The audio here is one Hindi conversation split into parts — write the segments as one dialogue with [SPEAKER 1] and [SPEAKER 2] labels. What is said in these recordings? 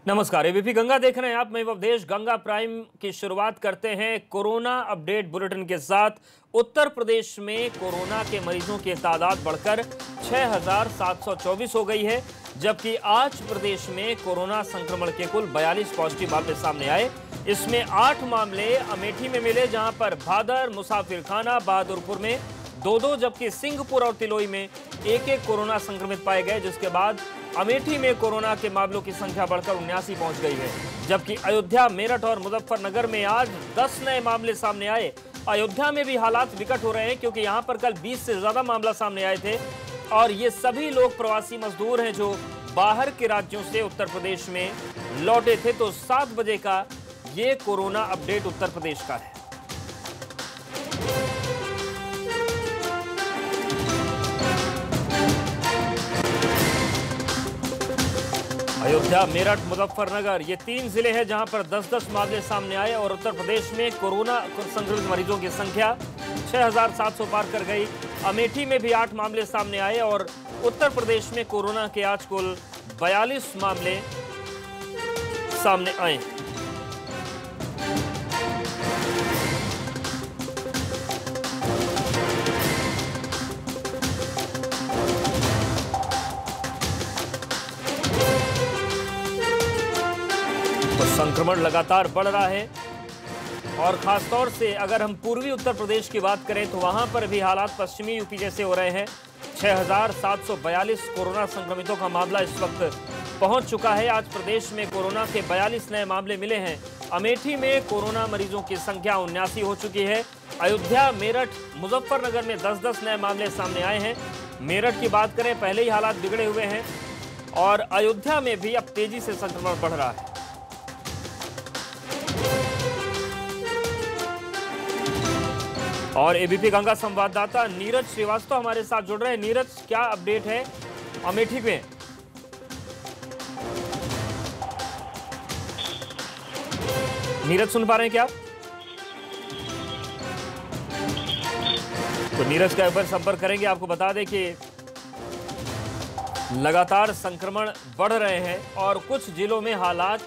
[SPEAKER 1] नमस्कार, एबीपी गंगा देख रहे हैं आप। मैं अवधेश। गंगा प्राइम की शुरुआत करते हैं कोरोना अपडेट बुलेटिन के साथ। उत्तर प्रदेश में कोरोना के मरीजों की तादाद बढ़कर 6,724 हो गई है, जबकि आज प्रदेश में कोरोना संक्रमण के कुल 42 पॉजिटिव मामले सामने आए। इसमें 8 मामले अमेठी में मिले, जहां पर भादर, मुसाफिरखाना, बहादुरपुर में 2-2, जबकि सिंहपुर और तिलोई में 1-1 कोरोना संक्रमित पाए गए, जिसके बाद अमेठी में कोरोना के मामलों की संख्या बढ़कर 79 पहुंच गई है। जबकि अयोध्या, मेरठ और मुजफ्फरनगर में आज 10 नए मामले सामने आए। अयोध्या में भी हालात विकट हो रहे हैं, क्योंकि यहां पर कल 20 से ज्यादा मामला सामने आए थे और ये सभी लोग प्रवासी मजदूर हैं जो बाहर के राज्यों से उत्तर प्रदेश में लौटे थे। तो 7 बजे का ये कोरोना अपडेट उत्तर प्रदेश का है। अयोध्या, मेरठ, मुजफ्फरनगर ये 3 जिले हैं जहां पर 10-10 मामले सामने आए और उत्तर प्रदेश में कोरोना संक्रमित मरीजों की संख्या 6,700 पार कर गई। अमेठी में भी 8 मामले सामने आए और उत्तर प्रदेश में कोरोना के आज कुल 42 मामले सामने आए। संक्रमण लगातार बढ़ रहा है और खासतौर से अगर हम पूर्वी उत्तर प्रदेश की बात करें तो वहां पर भी हालात पश्चिमी यूपी जैसे हो रहे हैं। 6,742 कोरोना संक्रमितों का मामला इस वक्त पहुंच चुका है। आज प्रदेश में कोरोना के 42 नए मामले मिले हैं। अमेठी में कोरोना मरीजों की संख्या 79 हो चुकी है। अयोध्या, मेरठ, मुजफ्फरनगर में 10-10 नए मामले सामने आए हैं। मेरठ की बात करें, पहले ही हालात बिगड़े हुए हैं और अयोध्या में भी अब तेजी से संक्रमण बढ़ रहा है। और एबीपी गंगा संवाददाता नीरज श्रीवास्तव हमारे साथ जुड़ रहे हैं। नीरज, क्या अपडेट है अमेठी में? नीरज, सुन पा रहे हैं क्या? तो नीरज का एक बार संपर्क करेंगे। आपको बता दें कि लगातार संक्रमण बढ़ रहे हैं और कुछ जिलों में हालात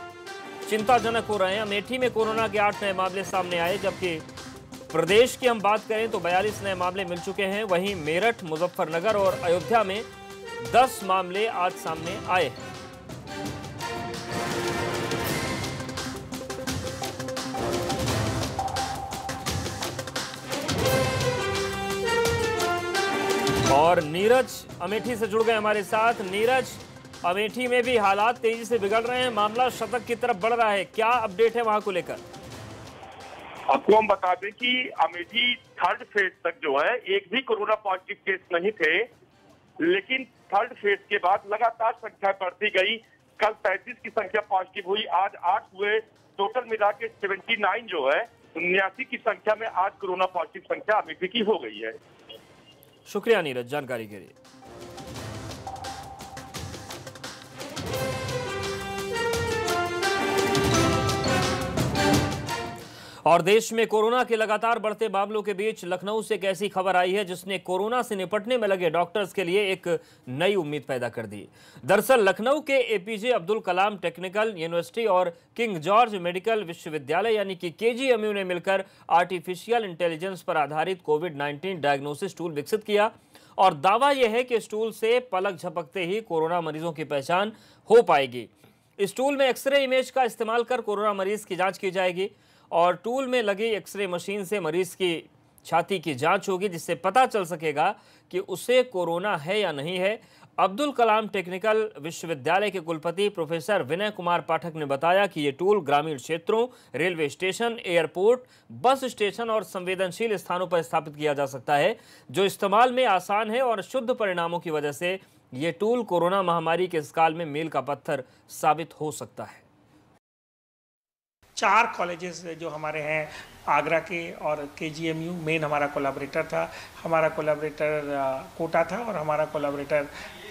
[SPEAKER 1] चिंताजनक हो रहे हैं। अमेठी में कोरोना के 8 नए मामले सामने आए, जबकि प्रदेश की हम बात करें तो 42 नए मामले मिल चुके हैं। वहीं मेरठ, मुजफ्फरनगर और अयोध्या में 10 मामले आज सामने आए हैं। और नीरज अमेठी से जुड़ गए हमारे साथ। नीरज, अमेठी में भी हालात तेजी से बिगड़ रहे हैं, मामला शतक की तरफ बढ़ रहा है, क्या अपडेट है वहां को लेकर?
[SPEAKER 2] आपको हम बता दें कि अमेठी 3rd फेज तक जो है एक भी कोरोना पॉजिटिव केस नहीं थे, लेकिन 3rd फेज के बाद लगातार संख्या बढ़ती गई। कल 35 की संख्या पॉजिटिव हुई, आज 8 हुए, टोटल मिला के 79 जो है 79 की संख्या में आज कोरोना पॉजिटिव संख्या अमेठी की हो गई है।
[SPEAKER 1] शुक्रिया नीरज जानकारी के लिए। और देश में कोरोना के लगातार बढ़ते मामलों के बीच लखनऊ से एक ऐसी खबर आई है जिसने कोरोना से निपटने में लगे डॉक्टर्स के लिए एक नई उम्मीद पैदा कर दी। दरअसल लखनऊ के APJ Abdul Kalam technical university और किंग जॉर्ज मेडिकल विश्वविद्यालय यानी कि केजीएमयू ने मिलकर आर्टिफिशियल इंटेलिजेंस पर आधारित कोविड-19 डायग्नोसिस टूल विकसित किया और दावा यह है कि इस टूल से पलक झपकते ही कोरोना मरीजों की पहचान हो पाएगी। इस टूल में एक्सरे इमेज का इस्तेमाल कर कोरोना मरीज की जांच की जाएगी और टूल में लगी एक्सरे मशीन से मरीज की छाती की जांच होगी, जिससे पता चल सकेगा कि उसे कोरोना है या नहीं है। अब्दुल कलाम टेक्निकल विश्वविद्यालय के कुलपति प्रोफेसर विनय कुमार पाठक ने बताया कि ये टूल ग्रामीण क्षेत्रों, railway station, airport, bus station और संवेदनशील स्थानों पर स्थापित किया जा सकता है, जो इस्तेमाल में आसान है और शुद्ध परिणामों की वजह से ये टूल कोरोना महामारी के इस काल में मील का पत्थर साबित हो सकता है।
[SPEAKER 3] 4 कॉलेजेस जो हमारे हैं आगरा के और केजीएमयू मेन हमारा कोलैबोरेटर था, हमारा कोलैबोरेटर कोटा था और हमारा कोलैबोरेटर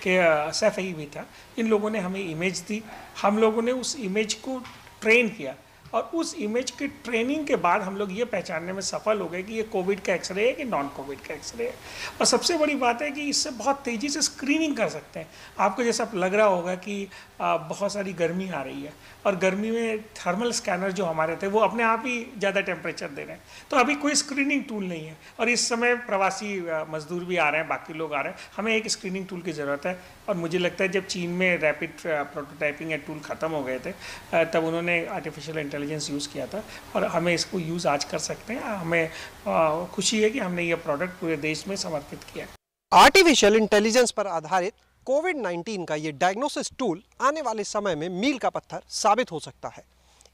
[SPEAKER 3] के सैफई भी था। इन लोगों ने हमें इमेज दी, हम लोगों ने उस इमेज को ट्रेन किया और उस इमेज की ट्रेनिंग के बाद हम लोग ये पहचानने में सफल हो गए कि ये कोविड का एक्सरे है कि नॉन कोविड का एक्सरे है। और सबसे बड़ी बात है कि इससे बहुत तेज़ी से स्क्रीनिंग कर सकते हैं। आपको जैसा लग रहा होगा कि बहुत सारी गर्मी आ रही है और गर्मी में थर्मल स्कैनर जो हमारे थे वो अपने आप ही ज़्यादा टेम्परेचर दे रहे हैं, तो अभी कोई स्क्रीनिंग टूल नहीं है। और इस समय प्रवासी मजदूर भी आ रहे हैं, बाकी लोग आ रहे हैं, हमें एक स्क्रीनिंग टूल की ज़रूरत है। और मुझे लगता है जब चीन में रैपिड प्रोटोटाइपिंग या टूल ख़त्म हो गए थे तब उन्होंने आर्टिफिशियल इंटेलिजेंस यूज़ किया था और हमें इसको यूज़ आज कर सकते हैं। हमें खुशी है कि हमने ये प्रोडक्ट पूरे देश में समर्पित किया।
[SPEAKER 4] आर्टिफिशियल इंटेलिजेंस पर आधारित कोविड-19 का ये डायग्नोसिस टूल आने वाले समय में मील का पत्थर साबित हो सकता है।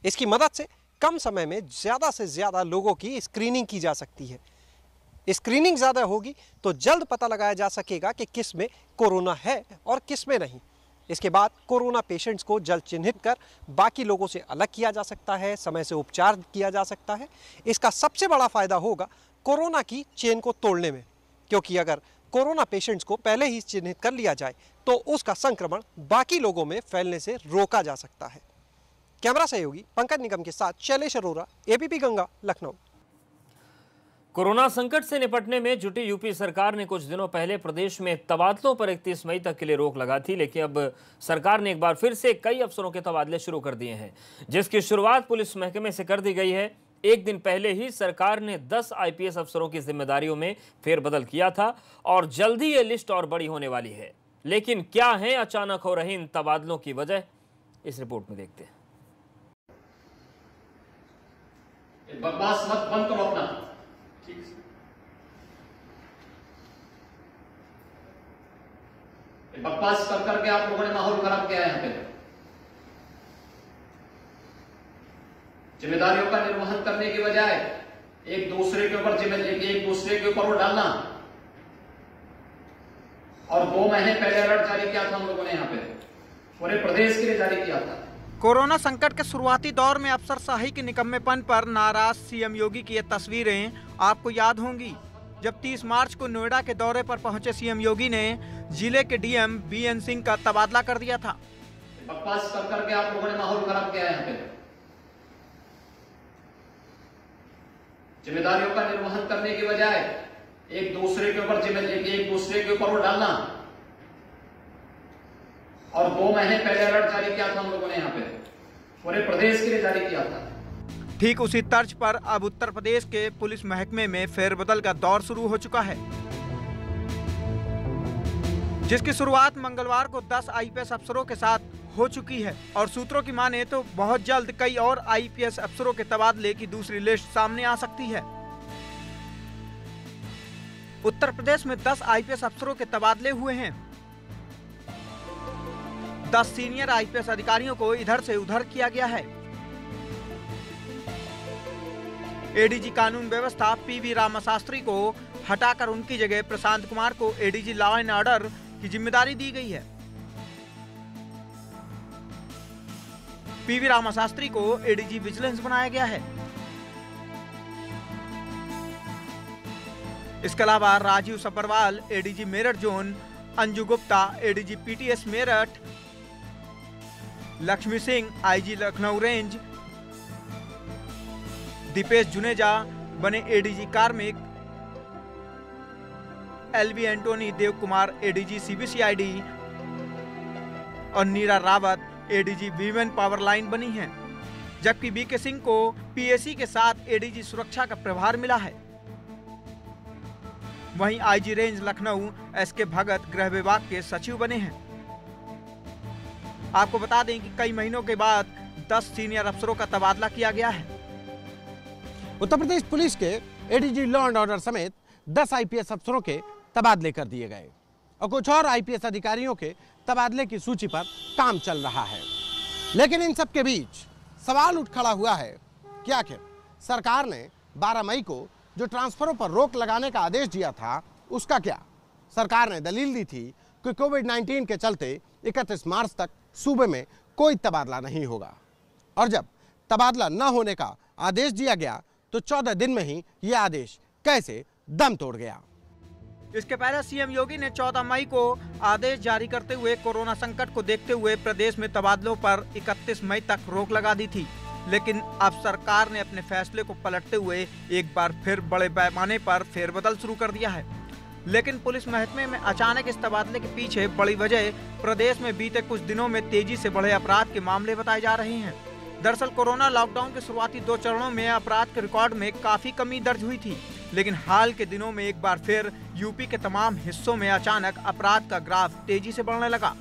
[SPEAKER 4] इसकी मदद से कम समय में ज़्यादा से ज़्यादा लोगों की स्क्रीनिंग की जा सकती है। स्क्रीनिंग ज़्यादा होगी तो जल्द पता लगाया जा सकेगा कि किस में कोरोना है और किस में नहीं। इसके बाद कोरोना पेशेंट्स को जल्द चिन्हित कर बाकी लोगों से अलग किया जा सकता है, समय से उपचार किया जा सकता है। इसका सबसे बड़ा फायदा होगा कोरोना की चेन को तोड़ने में, क्योंकि अगर कोरोना पेशेंट्स को पहले ही चिन्हित कर लिया जाए तो उसका संक्रमण बाकी लोगों में फैलने से रोका जा सकता है। कैमरा सहयोगी पंकज निगम के साथ शैलेश अरोरा, एबीपी गंगा, लखनऊ।
[SPEAKER 1] कोरोना संकट से निपटने में जुटी यूपी सरकार ने कुछ दिनों पहले प्रदेश में तबादलों पर 31 मई तक के लिए रोक लगा थी, लेकिन अब सरकार ने एक बार फिर से कई अफसरों के तबादले शुरू कर दिए हैं, जिसकी शुरुआत पुलिस महकमे से कर दी गई है। एक दिन पहले ही सरकार ने 10 आईपीएस अफसरों की जिम्मेदारियों में फेरबदल किया था और जल्दी ये लिस्ट और बड़ी होने वाली है। लेकिन क्या है अचानक हो रहे इन तबादलों की वजह, इस रिपोर्ट में देखते हैं।
[SPEAKER 5] बकवास मत बंद करो अपना, बकवास कर करके आप लोगों ने माहौल खराब किया है। यहाँ पे जिम्मेदारियों का निर्वहन करने की बजाय एक दूसरे के ऊपर जिम्मेदारी, एक दूसरे के ऊपर वो डालना। और 2 महीने पहले अलर्ट जारी किया था हम लोगों ने, यहाँ पे पूरे प्रदेश के लिए जारी किया था।
[SPEAKER 6] कोरोना संकट के शुरुआती दौर में अफसरशाही के निकम्मेपन पर नाराज सीएम योगी की ये तस्वीरें आपको याद होंगी, जब 30 मार्च को नोएडा के दौरे पर पहुंचे सीएम योगी ने जिले के डीएम बीएन सिंह का तबादला कर दिया था।
[SPEAKER 5] बकवास कर करके आप लोगों ने माहौल खराब किया है। यहाँ पे जिम्मेदारियों का निर्वहन करने की बजाय एक दूसरे के ऊपर जिम्मेदारी, एक दूसरे के ऊपर वो डालना। और 2 महीने पहले अलर्ट जारी किया था हम लोगों ने, यहाँ पे पूरे प्रदेश के लिए जारी किया था।
[SPEAKER 6] ठीक उसी तर्ज पर अब उत्तर प्रदेश के पुलिस महकमे में फेरबदल का दौर शुरू हो चुका है, जिसकी शुरुआत मंगलवार को 10 आईपीएस अफसरों के साथ हो चुकी है। और सूत्रों की माने तो बहुत जल्द कई और आईपीएस अफसरों के तबादले की दूसरी लिस्ट सामने आ सकती है। उत्तर प्रदेश में 10 आईपीएस अफसरों के तबादले हुए हैं। 10 सीनियर आईपीएस अधिकारियों को इधर से उधर किया गया है। एडीजी कानून व्यवस्था पीवी रामाशास्त्री को हटाकर उनकी जगह प्रशांत कुमार को एडीजी लॉ एंड ऑर्डर की जिम्मेदारी दी गई है। पीवी रामाशास्त्री को एडीजी विजिलेंस बनाया गया है। इसके अलावा Rajeev Sabharwal ADG Meerut zone, Anju Gupta ADG PTS Meerut, Laxmi Singh IG Lucknow range, Dipesh Juneja बने एडीजी कार्मिक, LV Antony Dev Kumar ADG CBCID और Neera Rawat ADG women power line बनी हैं, जबकि बीके सिंह को पीएसी के साथ एडीजी सुरक्षा का प्रभार मिला है। वहीं आईजी रेंज लखनऊ एसके भगत गृह विभाग के सचिव बने हैं। आपको बता दें कि कई महीनों के बाद 10 सीनियर अफसरों का तबादला किया गया है।
[SPEAKER 7] उत्तर प्रदेश पुलिस के एडीजी लॉ एंड ऑर्डर समेत 10 आईपीएस अफसरों के तबादले कर दिए गए और कुछ और आईपीएस अधिकारियों के तबादले की सूची पर काम चल रहा है। लेकिन इन सब के बीच सवाल उठ खड़ा हुआ है कि आखिर सरकार ने 12 मई को जो ट्रांसफरों पर रोक लगाने का आदेश दिया था उसका क्या। सरकार ने दलील दी थी कि कोविड-19 के चलते 31 मार्च तक सूबे में कोई तबादला नहीं होगा, और जब तबादला न होने का आदेश दिया गया तो 14 दिन में ही यह आदेश कैसे दम तोड़ गया।
[SPEAKER 6] इसके पहले सीएम योगी ने 14 मई को आदेश जारी करते हुए कोरोना संकट को देखते हुए प्रदेश में तबादलों पर 31 मई तक रोक लगा दी थी, लेकिन अब सरकार ने अपने फैसले को पलटते हुए एक बार फिर बड़े पैमाने पर फेरबदल शुरू कर दिया है। लेकिन पुलिस महकमे में अचानक इस तबादले के पीछे बड़ी वजह प्रदेश में बीते कुछ दिनों में तेजी से बढ़े अपराध के मामले बताए जा रहे हैं। दरअसल कोरोना लॉकडाउन के शुरुआती 2 चरणों में अपराध के रिकॉर्ड में काफी कमी दर्ज हुई थी, लेकिन हाल के दिनों में एक बार फिर यूपी के तमाम हिस्सों में अचानक अपराध का ग्राफ तेजी से बढ़ने लगा।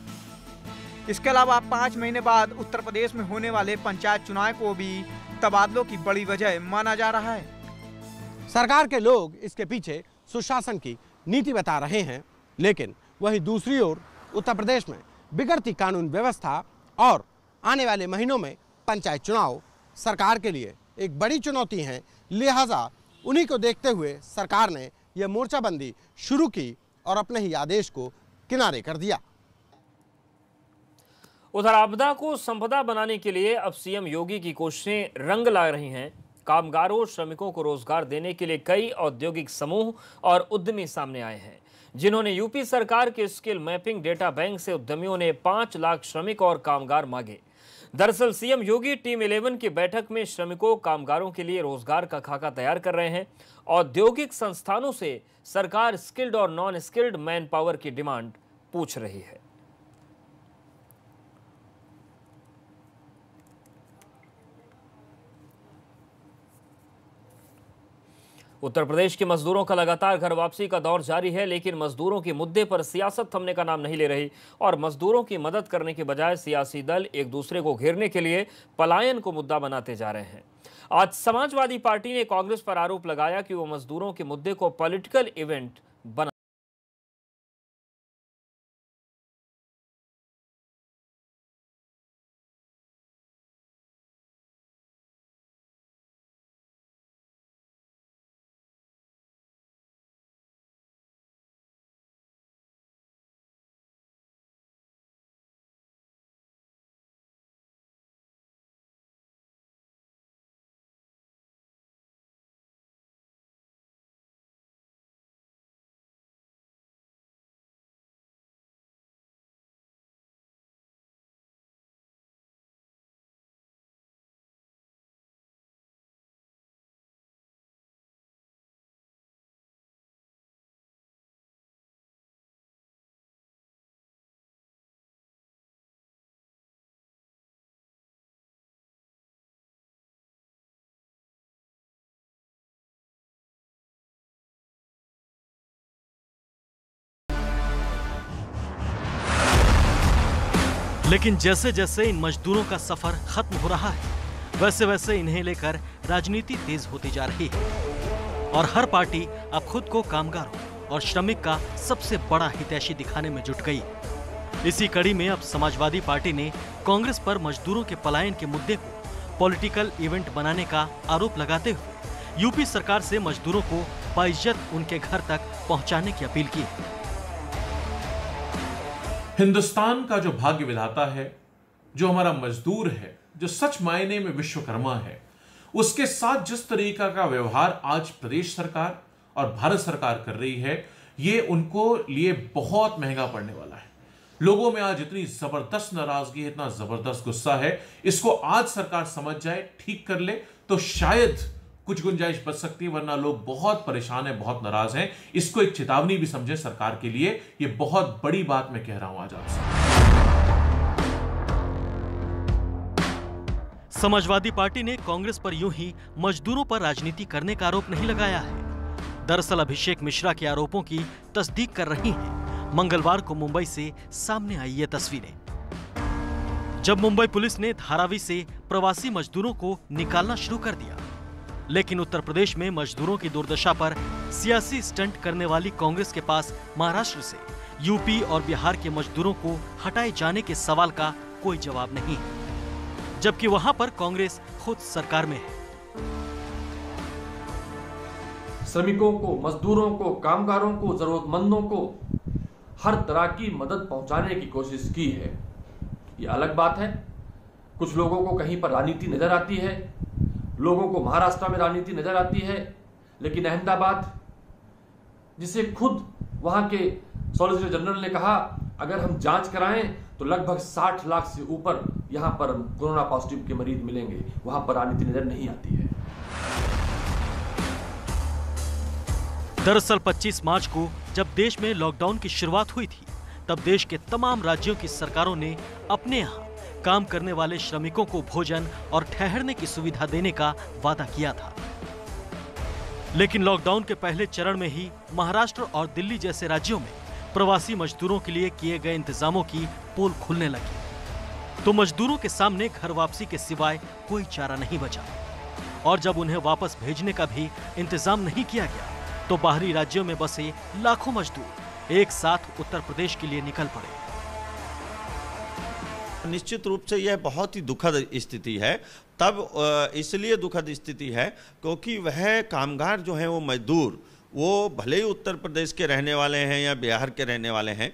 [SPEAKER 6] इसके अलावा 5 महीने बाद उत्तर प्रदेश में होने वाले पंचायत चुनाव को भी तबादलों की बड़ी वजह माना जा रहा है।
[SPEAKER 7] सरकार के लोग इसके पीछे सुशासन की नीति बता रहे हैं, लेकिन वहीं दूसरी ओर उत्तर प्रदेश में बिगड़ती कानून व्यवस्था और आने वाले महीनों में पंचायत चुनाव सरकार के लिए एक बड़ी चुनौती है। लिहाजा उन्हीं को देखते हुए सरकार ने यह मोर्चाबंदी शुरू की और अपने ही आदेश को किनारे कर दिया।
[SPEAKER 1] उधर आपदा को संपदा बनाने के लिए अब सीएम योगी की कोशिशें रंग ला रही हैं। कामगारों श्रमिकों को रोजगार देने के लिए कई औद्योगिक समूह और उद्यमी सामने आए हैं, जिन्होंने यूपी सरकार के स्किल मैपिंग डेटा बैंक से उद्यमियों ने 5 लाख श्रमिक और कामगार मांगे। दरअसल सीएम योगी टीम 11 की बैठक में श्रमिकों कामगारों के लिए रोजगार का खाका तैयार कर रहे हैं। औद्योगिक संस्थानों से सरकार स्किल्ड और नॉन स्किल्ड मैन पावर की डिमांड पूछ रही है। उत्तर प्रदेश के मजदूरों का लगातार घर वापसी का दौर जारी है, लेकिन मजदूरों के मुद्दे पर सियासत थमने का नाम नहीं ले रही और मजदूरों की मदद करने के बजाय सियासी दल एक दूसरे को घेरने के लिए पलायन को मुद्दा बनाते जा रहे हैं। आज समाजवादी पार्टी ने कांग्रेस पर आरोप लगाया कि वो मजदूरों के मुद्दे को पॉलिटिकल इवेंट बना
[SPEAKER 8] लेकिन जैसे जैसे इन मजदूरों का सफर खत्म हो रहा है, वैसे वैसे इन्हें लेकर राजनीति तेज होती जा रही है और हर पार्टी अब खुद को कामगारों और श्रमिक का सबसे बड़ा हितैषी दिखाने में जुट गई। इसी कड़ी में अब समाजवादी पार्टी ने कांग्रेस पर मजदूरों के पलायन के मुद्दे को पॉलिटिकल इवेंट बनाने का आरोप लगाते हुए यूपी सरकार से मजदूरों को बाइज्जत उनके घर तक पहुंचाने की अपील की।
[SPEAKER 9] हिंदुस्तान का जो भाग्य विधाता है, जो हमारा मजदूर है, जो सच मायने में विश्वकर्मा है, उसके साथ जिस तरीका का व्यवहार आज प्रदेश सरकार और भारत सरकार कर रही है, ये उनको लिए बहुत महंगा पड़ने वाला है। लोगों में आज इतनी जबरदस्त नाराजगी है, इतना जबरदस्त गुस्सा है, इसको आज सरकार समझ जाए, ठीक कर ले तो शायद कुछ गुंजाइश बच सकती है, वरना लोग बहुत परेशान हैं, बहुत नाराज हैं। इसको एक चेतावनी भी समझे सरकार के लिए। ये बहुत बड़ी बात मैं कह रहा हूं आज आपसे।
[SPEAKER 8] समाजवादी पार्टी ने कांग्रेस पर यूं ही मजदूरों पर राजनीति करने का आरोप नहीं लगाया है। दरअसल अभिषेक मिश्रा के आरोपों की तस्दीक कर रही हैं मंगलवार को मुंबई से सामने आई ये तस्वीरें, जब मुंबई पुलिस ने धारावी से प्रवासी मजदूरों को निकालना शुरू कर दिया। लेकिन उत्तर प्रदेश में मजदूरों की दुर्दशा पर सियासी स्टंट करने वाली कांग्रेस के पास महाराष्ट्र से यूपी और बिहार के मजदूरों को हटाए जाने के सवाल का कोई जवाब नहीं है, जबकि वहां पर कांग्रेस खुद सरकार में है।
[SPEAKER 10] श्रमिकों को, मजदूरों को, कामगारों को, जरूरतमंदों को हर तरह की मदद पहुंचाने की कोशिश की है। ये अलग बात है, कुछ लोगों को कहीं पर राजनीति नजर आती है, लोगों को महाराष्ट्र में राजनीति नजर आती है, लेकिन अहमदाबाद, जिसे खुद वहां के सॉलिसिटर जनरल ने कहा अगर हम जांच कराएं तो लगभग 60 लाख से ऊपर यहां पर कोरोना पॉजिटिव के मरीज मिलेंगे। वहां पर राजनीति नजर नहीं आती है।
[SPEAKER 8] दरअसल 25 मार्च को जब देश में लॉकडाउन की शुरुआत हुई थी, तब देश के तमाम राज्यों की सरकारों ने अपने यहाँ काम करने वाले श्रमिकों को भोजन और ठहरने की सुविधा देने का वादा किया था। लेकिन लॉकडाउन के पहले चरण में ही महाराष्ट्र और दिल्ली जैसे राज्यों में प्रवासी मजदूरों के लिए किए गए इंतजामों की पोल खुलने लगी, तो मजदूरों के सामने घर वापसी के सिवाय कोई चारा नहीं बचा। और जब उन्हें वापस भेजने का भी इंतजाम नहीं किया गया, तो बाहरी राज्यों में बसे लाखों मजदूर एक साथ उत्तर प्रदेश के लिए निकल पड़े।
[SPEAKER 11] निश्चित रूप से यह बहुत ही दुखद स्थिति है। तब इसलिए दुखद स्थिति है क्योंकि वह कामगार जो हैं, वो मजदूर, वो भले ही उत्तर प्रदेश के रहने वाले हैं या बिहार के रहने वाले हैं,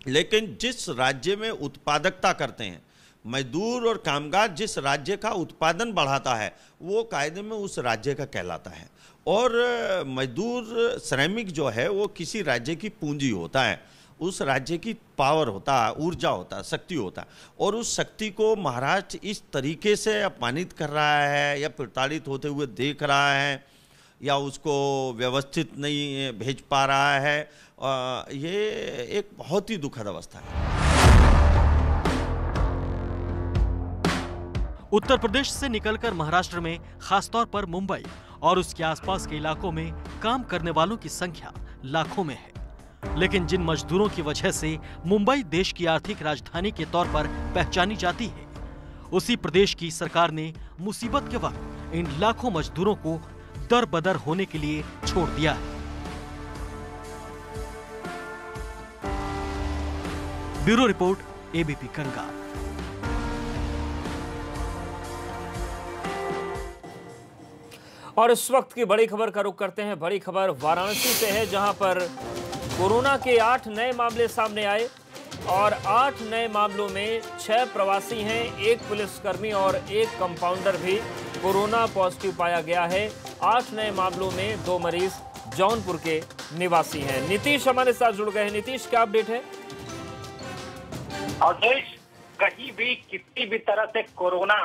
[SPEAKER 11] लेकिन जिस राज्य में उत्पादकता करते हैं मजदूर और कामगार, जिस राज्य का उत्पादन बढ़ाता है वो कायदे में उस राज्य का कहलाता है। और मजदूर श्रमिक जो है वो किसी राज्य की पूंजी होता है, उस राज्य की पावर होता है, ऊर्जा होता है, शक्ति होता है। और उस शक्ति को महाराष्ट्र इस तरीके से अपमानित कर रहा है या प्रताड़ित होते हुए देख रहा है या उसको व्यवस्थित नहीं भेज पा रहा है, ये एक बहुत ही दुखद अवस्था है।
[SPEAKER 8] उत्तर प्रदेश से निकलकर महाराष्ट्र में खासतौर पर मुंबई और उसके आसपास के इलाकों में काम करने वालों की संख्या लाखों में है। लेकिन जिन मजदूरों की वजह से मुंबई देश की आर्थिक राजधानी के तौर पर पहचानी जाती है, उसी प्रदेश की सरकार ने मुसीबत के वक्त इन लाखों मजदूरों को दर बदर होने के लिए छोड़ दिया है। Bureau report, ABP Ganga.
[SPEAKER 1] और इस वक्त की बड़ी खबर का रुख करते हैं। बड़ी खबर वाराणसी से है, जहां पर कोरोना के 8 नए मामले सामने आए और 8 नए मामलों में 6 प्रवासी हैं, 1 पुलिसकर्मी और 1 कंपाउंडर भी कोरोना पॉजिटिव पाया गया है। 8 नए मामलों में 2 मरीज जौनपुर के निवासी हैं। नीतीश हमारे साथ जुड़ गए हैं। नीतीश, क्या अपडेट है?
[SPEAKER 12] और देश कहीं भी किसी भी तरह से कोरोना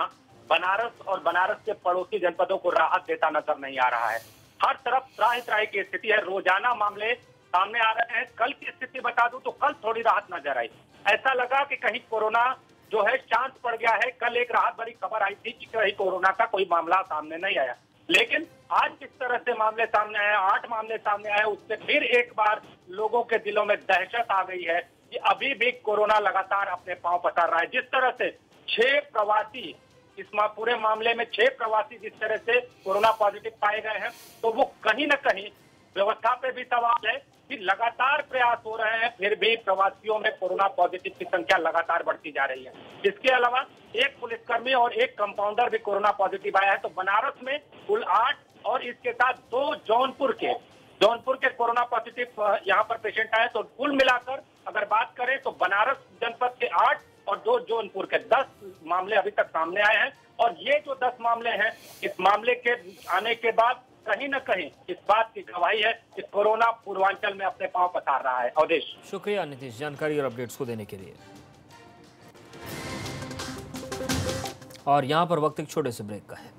[SPEAKER 12] बनारस और बनारस के पड़ोसी जनपदों को राहत देता नजर नहीं आ रहा है। हर तरफ त्राही त्राही की स्थिति है, रोजाना मामले सामने आ रहे हैं। कल की स्थिति बता दूं तो कल थोड़ी राहत नजर आई, ऐसा लगा कि कहीं कोरोना जो है शांत पड़ गया है। कल एक राहत भरी खबर आई थी कि कहीं कोरोना का कोई मामला सामने नहीं आया, लेकिन आज जिस तरह से मामले सामने आए, 8 मामले सामने आए, उससे फिर एक बार लोगों के दिलों में दहशत आ गई है कि अभी भी कोरोना लगातार अपने पांव पसार रहा है। जिस तरह से 6 प्रवासी इस पूरे मामले में 6 प्रवासी जिस तरह से कोरोना पॉजिटिव पाए गए हैं, तो वो कहीं ना कहीं व्यवस्था पे भी सवाल है कि लगातार प्रयास हो रहे हैं, फिर भी प्रवासियों में कोरोना पॉजिटिव की संख्या लगातार बढ़ती जा रही है। इसके अलावा 1 पुलिसकर्मी और 1 कंपाउंडर भी कोरोना पॉजिटिव आया है। तो बनारस में कुल 8 और इसके साथ 2 जौनपुर के कोरोना पॉजिटिव यहाँ पर पेशेंट आए। तो कुल मिलाकर अगर बात करें तो बनारस जनपद के 8 और 2 जौनपुर के 10 मामले अभी तक सामने आए हैं। और ये जो 10 मामले हैं, इस मामले के आने के बाद कहीं न कहीं इस बात की गवाही है कि कोरोना पूर्वांचल में अपने पांव पसार रहा है। अवधेश,
[SPEAKER 1] शुक्रिया नीतीश जानकारी और अपडेट्स को देने के लिए। और यहां पर वक्त एक छोटे से ब्रेक का है।